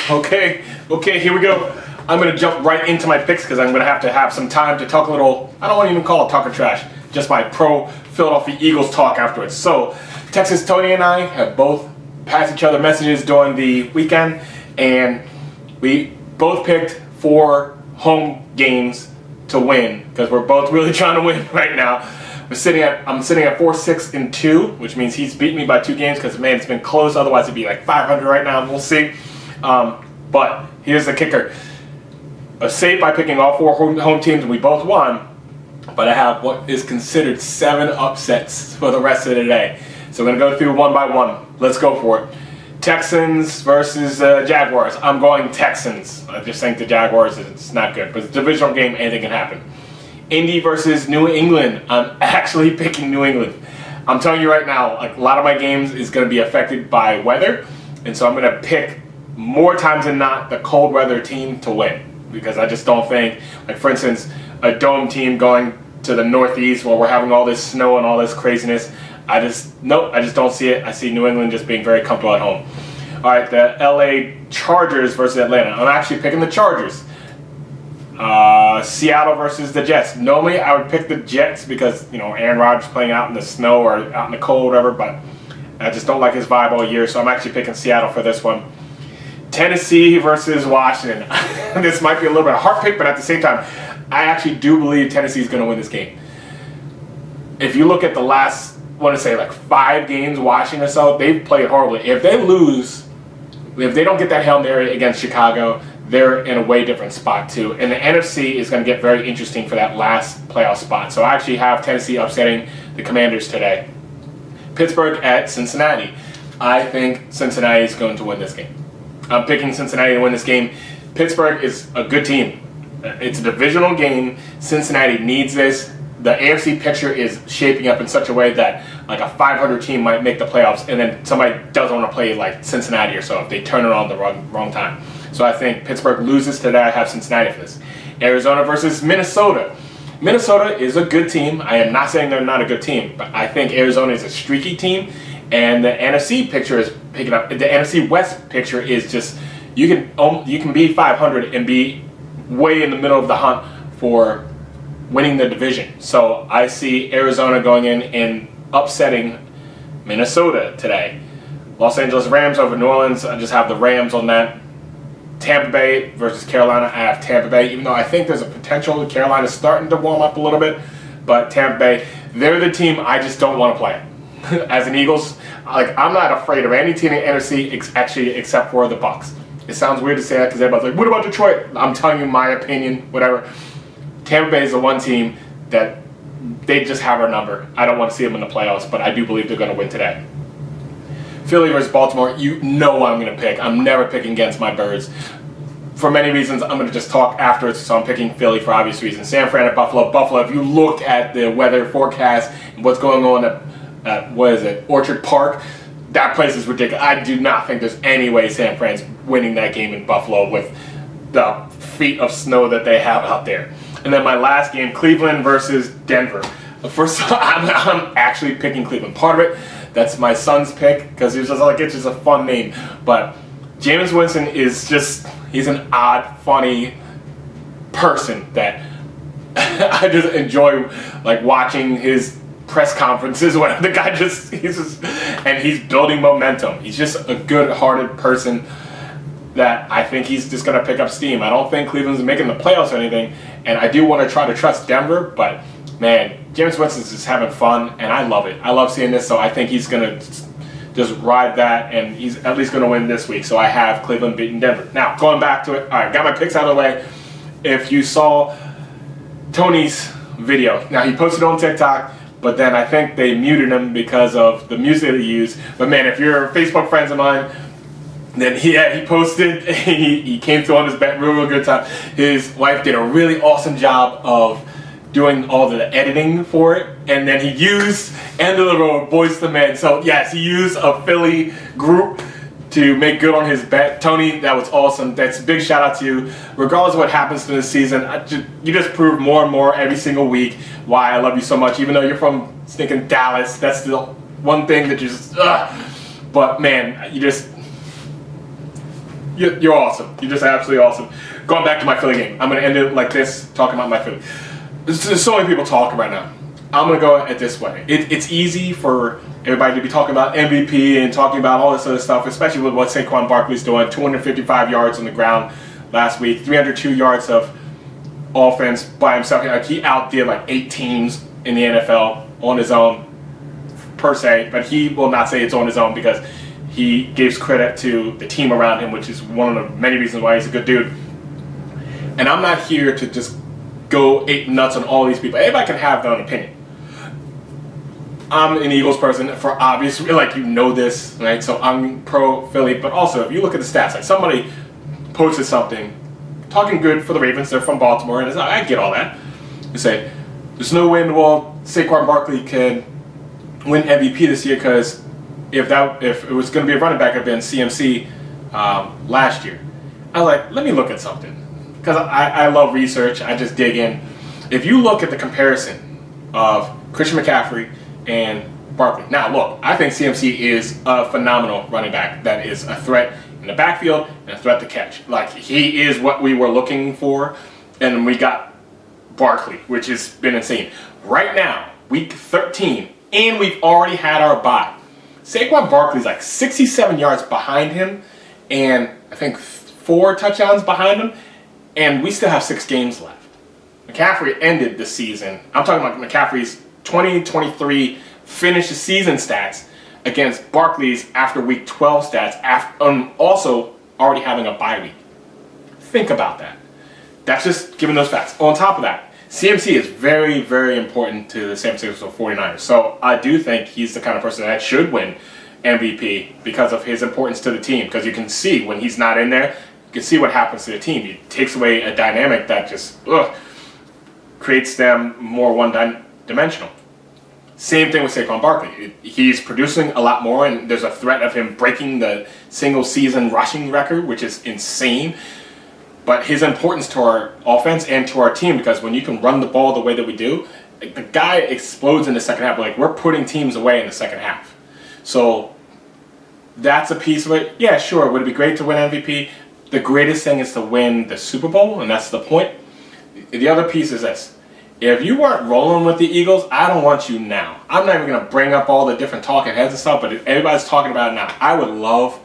Okay, here we go. I'm going to jump right into my picks because I'm going to have some time to talk a little, I don't want to even call it talking trash, just my pro Philadelphia Eagles talk afterwards. So, Texas Tony and I have both passed each other messages during the weekend, and we both picked 4 home games to win because we're both really trying to win right now. I'm sitting at 4-6-2, which means he's beaten me by 2 games because, man, it's been close. Otherwise, it'd be like 500 right now. We'll see. But here's the kicker. I saved by picking all 4 home teams, and we both won. But I have what is considered 7 upsets for the rest of the day. So we're going to go through one by one. Let's go for it. Texans versus Jaguars. I'm going Texans. I just think the Jaguars, it's not good. But it's a divisional game, anything can happen. Indy versus New England. I'm actually picking New England. I'm telling you right now, like, a lot of my games is going to be affected by weather. And so I'm going to pick more times than not the cold weather team to win. Because I just don't think, like, for instance, a dome team going to the Northeast where we're having all this snow and all this craziness. I just don't see it. I see New England just being very comfortable at home. All right, the LA Chargers versus Atlanta. I'm actually picking the Chargers. Seattle versus the Jets. Normally, I would pick the Jets because, you know, Aaron Rodgers playing out in the snow or out in the cold or whatever, but I just don't like his vibe all year, so I'm actually picking Seattle for this one. Tennessee versus Washington. This might be a little bit of a hard pick, but at the same time, I actually do believe Tennessee is going to win this game. If you look at the last, I want to say, like 5 games, Washington or so, they've played horribly. If they lose, if they don't get that Hail Mary against Chicago, they're in a way different spot too. And the NFC is going to get very interesting for that last playoff spot. So I actually have Tennessee upsetting the Commanders today. Pittsburgh at Cincinnati. I think Cincinnati is going to win this game. I'm picking Cincinnati to win this game. Pittsburgh is a good team. It's a divisional game. Cincinnati needs this. The AFC picture is shaping up in such a way that like a 500 team might make the playoffs, and then somebody doesn't want to play like Cincinnati or so if they turn it on the wrong time. So I think Pittsburgh loses today. I have Cincinnati for this. Arizona versus Minnesota. Minnesota is a good team. I am not saying they're not a good team, but I think Arizona is a streaky team, and the NFC picture is picking up. The NFC West picture is just you can be 500 and be way in the middle of the hunt for winning the division. So I see Arizona going in and upsetting Minnesota today. Los Angeles Rams over New Orleans. I just have the Rams on that. Tampa Bay versus Carolina. I have Tampa Bay, even though I think there's a potential Carolina's starting to warm up a little bit. But Tampa Bay, they're the team I just don't want to play. As an Eagles, like, I'm not afraid of any team in the NFC actually except for the Bucs. It sounds weird to say that because everybody's like, what about Detroit? I'm telling you my opinion, whatever. Tampa Bay is the one team that they just have our number. I don't want to see them in the playoffs, but I do believe they're going to win today. Philly versus Baltimore, you know what I'm going to pick. I'm never picking against my birds. For many reasons, I'm going to just talk afterwards, so I'm picking Philly for obvious reasons. San Fran at Buffalo. Buffalo, if you look at the weather forecast and what's going on at Orchard Park, that place is ridiculous. I do not think there's any way San Fran's winning that game in Buffalo with the feet of snow that they have out there. And then my last game, Cleveland versus Denver. First, I'm actually picking Cleveland. Part of it, that's my son's pick because it's just a fun name. But Jameis Winston is he's an odd, funny person that I just enjoy, like, watching his press conferences. Whatever, the guy he's building momentum. He's just a good-hearted person that I think he's just going to pick up steam. I don't think Cleveland's making the playoffs or anything, and I do want to try to trust Denver, but, man, Jameis Winston's just having fun, and I love it. I love seeing this, so I think he's going to just ride that, and he's at least going to win this week. So I have Cleveland beating Denver. Now, going back to it, all right, got my picks out of the way. If you saw Tony's video, now he posted on TikTok, but then I think they muted him because of the music that he used. But, man, if you're Facebook friends of mine, then he posted, he came through on his bet, real good time. His wife did a really awesome job of doing all the editing for it, and then he used End of the Road, Boyz II Men. So yes, he used a Philly group to make good on his bet. Tony, that was awesome. That's a big shout out to you. Regardless of what happens to this season, you just prove more and more every single week why I love you so much. Even though you're from stinking Dallas, that's the one thing that you just, but man, You're awesome. You're just absolutely awesome. Going back to my Philly game, I'm going to end it like this, talking about my Philly. There's so many people talking right now. I'm going to go it this way. It's easy for everybody to be talking about MVP and talking about all this other stuff, especially with what Saquon Barkley's doing. 255 yards on the ground last week, 302 yards of offense by himself. Like, he outdid like 8 teams in the NFL on his own, per se, but he will not say it's on his own because he gives credit to the team around him, which is one of the many reasons why he's a good dude. And I'm not here to just go ape nuts on all these people. Everybody can have their own opinion. I'm an Eagles person for obvious, like, you know this, right? So I'm pro Philly, but also if you look at the stats, like somebody posted something talking good for the Ravens, they're from Baltimore, and I get all that. You say, there's no way in the world Saquon Barkley can win MVP this year because if it was going to be a running back, it would have been CMC last year. I was like, let me look at something. Because I love research, I just dig in. If you look at the comparison of Christian McCaffrey and Barkley. Now look, I think CMC is a phenomenal running back that is a threat in the backfield and a threat to catch. Like, he is what we were looking for, and we got Barkley, which has been insane. Right now, week 13, and we've already had our bye. Saquon Barkley's like 67 yards behind him, and I think 4 touchdowns behind him, and we still have 6 games left. McCaffrey ended the season. I'm talking about McCaffrey's 2023 finish the season stats against Barkley's after week 12 stats, also already having a bye week. Think about that. That's just giving those facts. On top of that, CMC is very, very important to the San Francisco 49ers. So I do think he's the kind of person that should win MVP because of his importance to the team. Because you can see when he's not in there, you can see what happens to the team. He takes away a dynamic that just creates them more one-dimensional. Same thing with Saquon Barkley. He's producing a lot more, and there's a threat of him breaking the single-season rushing record, which is insane. But his importance to our offense and to our team, because when you can run the ball the way that we do, the guy explodes in the second half. Like, we're putting teams away in the second half. So that's a piece of it. Yeah, sure, would it be great to win MVP? The greatest thing is to win the Super Bowl, and that's the point. The other piece is this. If you weren't rolling with the Eagles, I don't want you now. I'm not even going to bring up all the different talking heads and stuff, but if everybody's talking about it now. I would love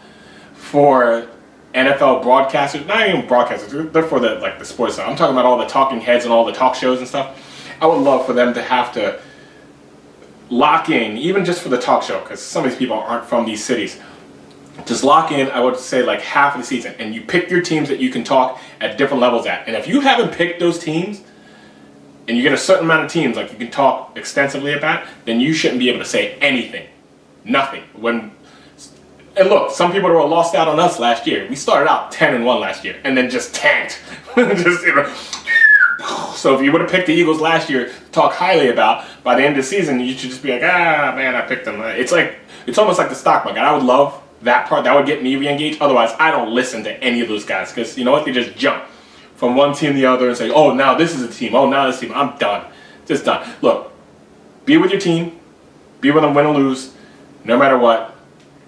for NFL broadcasters, not even broadcasters, they're for the sports stuff. I'm talking about all the talking heads and all the talk shows and stuff. I would love for them to have to lock in, even just for the talk show, because some of these people aren't from these cities. Just lock in, I would say, like half of the season, and you pick your teams that you can talk at different levels at. And if you haven't picked those teams, and you get a certain amount of teams like you can talk extensively about, then you shouldn't be able to say anything. Nothing. And look, some people were lost out on us last year. We started out 10-1 last year, and then just tanked. So if you would have picked the Eagles last year to talk highly about, by the end of the season, you should just be like, man, I picked them. It's almost like the stock market. I would love that part. That would get me re-engaged. Otherwise, I don't listen to any of those guys, because you know what? They just jump from one team to the other and say, oh, now this is a team. Oh, now this team. I'm done. Just done. Look, be with your team. Be with them, win or lose, no matter what.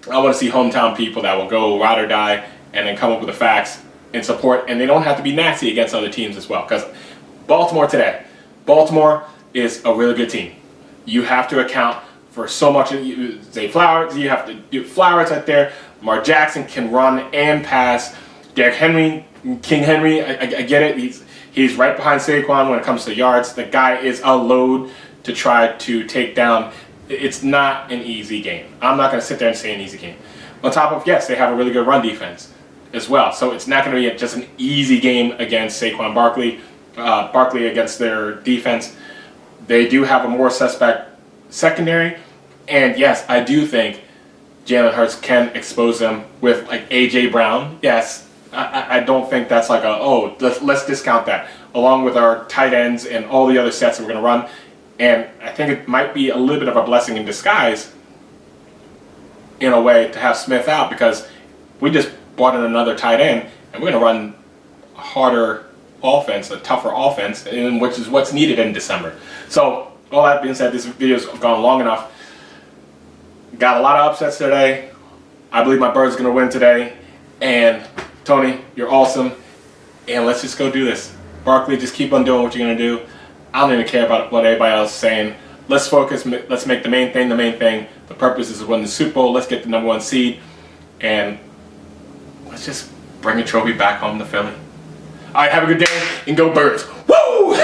I want to see hometown people that will go ride or die and then come up with the facts and support. And they don't have to be nasty against other teams as well. Because Baltimore is a really good team. You have to account for so much. Zay Flowers, you have to do Flowers right there. Lamar Jackson can run and pass. Derrick Henry, King Henry, I get it. He's right behind Saquon when it comes to yards. The guy is a load to try to take down. It's not an easy game. I'm not going to sit there and say an easy game. On top of, yes, they have a really good run defense as well. So it's not going to be just an easy game against Saquon Barkley against their defense. They do have a more suspect secondary. And yes, I do think Jalen Hurts can expose them with like A.J. Brown. Yes, I don't think that's like let's discount that, along with our tight ends and all the other sets that we're going to run. And I think it might be a little bit of a blessing in disguise, in a way, to have Smith out, because we just brought in another tight end, and we're going to run a harder offense, a tougher offense, which is what's needed in December. So, all that being said, this video's gone long enough. Got a lot of upsets today. I believe my Birds going to win today. And Tony, you're awesome. And let's just go do this. Barkley, just keep on doing what you're going to do. I don't even care about what anybody else is saying. Let's focus. Let's make the main thing the main thing. The purpose is to win the Super Bowl. Let's get the #1 seed. And let's just bring a trophy back home to Philly. All right, have a good day and go Birds. Woo!